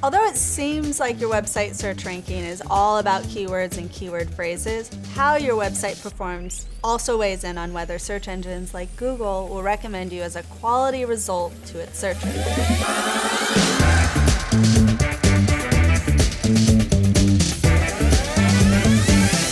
Although it seems like your website search ranking is all about keywords and keyword phrases, how your website performs also weighs in on whether search engines like Google will recommend you as a quality result to its searchers.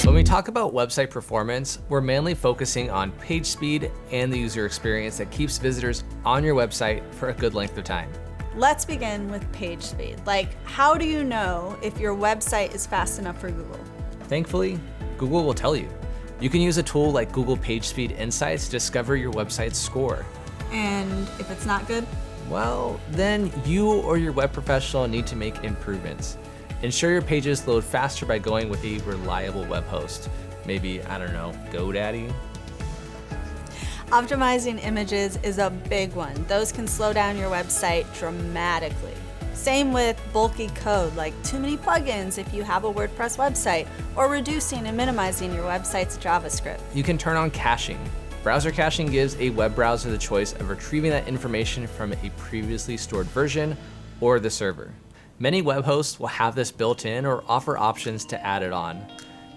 When we talk about website performance, we're mainly focusing on page speed and the user experience that keeps visitors on your website for a good length of time. Let's begin with page speed. Like, how do you know if your website is fast enough for Google? Thankfully, Google will tell you. You can use a tool like Google PageSpeed Insights to discover your website's score. And if it's not good? Well, then you or your web professional need to make improvements. Ensure your pages load faster by going with a reliable web host. Maybe, I don't know, GoDaddy? Optimizing images is a big one. Those can slow down your website dramatically. Same with bulky code, like too many plugins if you have a WordPress website, or reducing and minimizing your website's JavaScript. You can turn on caching. Browser caching gives a web browser the choice of retrieving that information from a previously stored version or the server. Many web hosts will have this built in or offer options to add it on.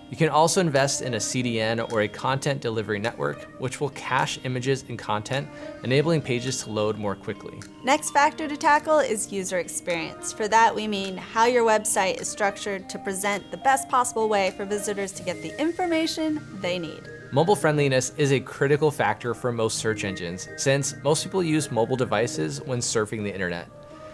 You can also invest in a CDN or a content delivery network, which will cache images and content, enabling pages to load more quickly. Next factor to tackle is user experience. For that, we mean how your website is structured to present the best possible way for visitors to get the information they need. Mobile friendliness is a critical factor for most search engines, since most people use mobile devices when surfing the internet.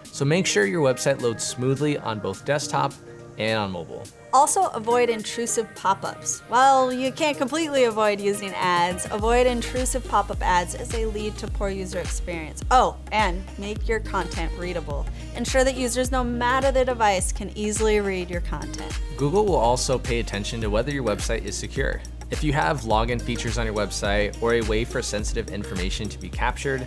So make sure your website loads smoothly on both desktop and on mobile. Also, avoid intrusive pop-ups. While you can't completely avoid using ads, avoid intrusive pop-up ads as they lead to poor user experience. Oh, and make your content readable. Ensure that users, no matter the device, can easily read your content. Google will also pay attention to whether your website is secure. If you have login features on your website or a way for sensitive information to be captured,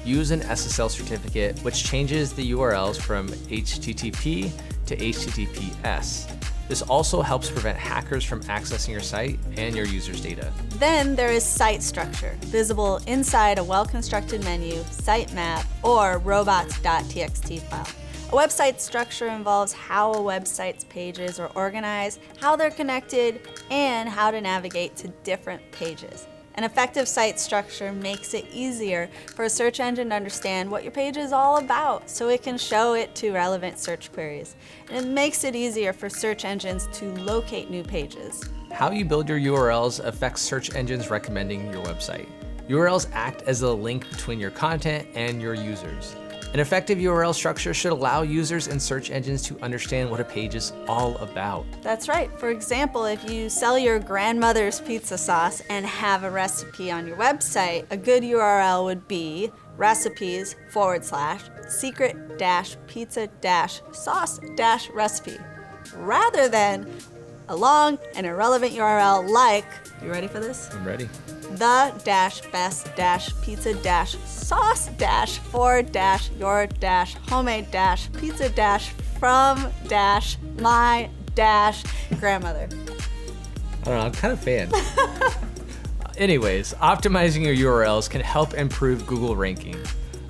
use an SSL certificate, which changes the URLs from HTTP to HTTPS. This also helps prevent hackers from accessing your site and your users' data. Then there is site structure, visible inside a well-constructed menu, sitemap, or robots.txt file. A website structure involves how a website's pages are organized, how they're connected, and how to navigate to different pages. An effective site structure makes it easier for a search engine to understand what your page is all about, so it can show it to relevant search queries. And it makes it easier for search engines to locate new pages. How you build your URLs affects search engines recommending your website. URLs act as a link between your content and your users. An effective URL structure should allow users and search engines to understand what a page is all about. That's right. For example, if you sell your grandmother's pizza sauce and have a recipe on your website, a good URL would be recipes/secret-pizza-sauce-recipe, rather than a long and irrelevant URL like, you ready for this? I'm ready. The-best-pizza-sauce-for-your-my-grandmother. I don't know, I'm kind of a fan. Anyways, optimizing your URLs can help improve Google ranking.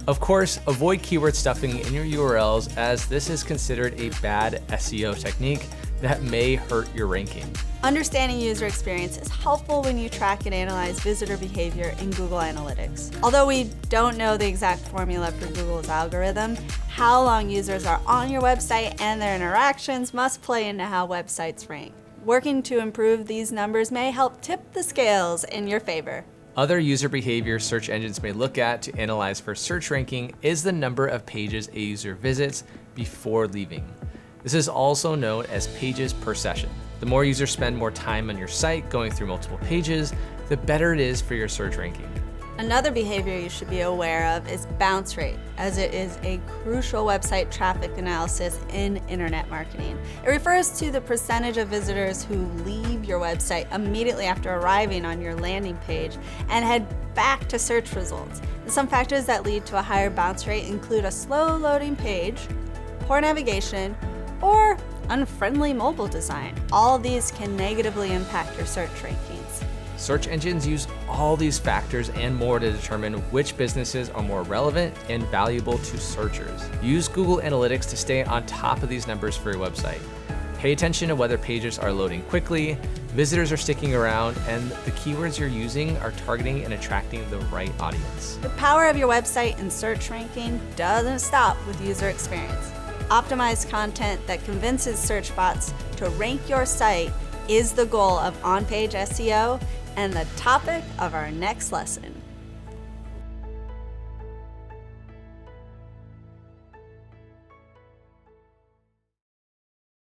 Of course, avoid keyword stuffing in your URLs, as this is considered a bad SEO technique that may hurt your ranking. Understanding user experience is helpful when you track and analyze visitor behavior in Google Analytics. Although we don't know the exact formula for Google's algorithm, how long users are on your website and their interactions must play into how websites rank. Working to improve these numbers may help tip the scales in your favor. Other user behavior search engines may look at to analyze for search ranking is the number of pages a user visits before leaving. This is also known as pages per session. The more users spend more time on your site going through multiple pages, the better it is for your search ranking. Another behavior you should be aware of is bounce rate, as it is a crucial website traffic analysis in internet marketing. It refers to the percentage of visitors who leave your website immediately after arriving on your landing page and head back to search results. And some factors that lead to a higher bounce rate include a slow loading page, poor navigation, or unfriendly mobile design. All of these can negatively impact your search rankings. Search engines use all these factors and more to determine which businesses are more relevant and valuable to searchers. Use Google Analytics to stay on top of these numbers for your website. Pay attention to whether pages are loading quickly, visitors are sticking around, and the keywords you're using are targeting and attracting the right audience. The power of your website in search ranking doesn't stop with user experience. Optimized content that convinces search bots to rank your site is the goal of on-page SEO and the topic of our next lesson.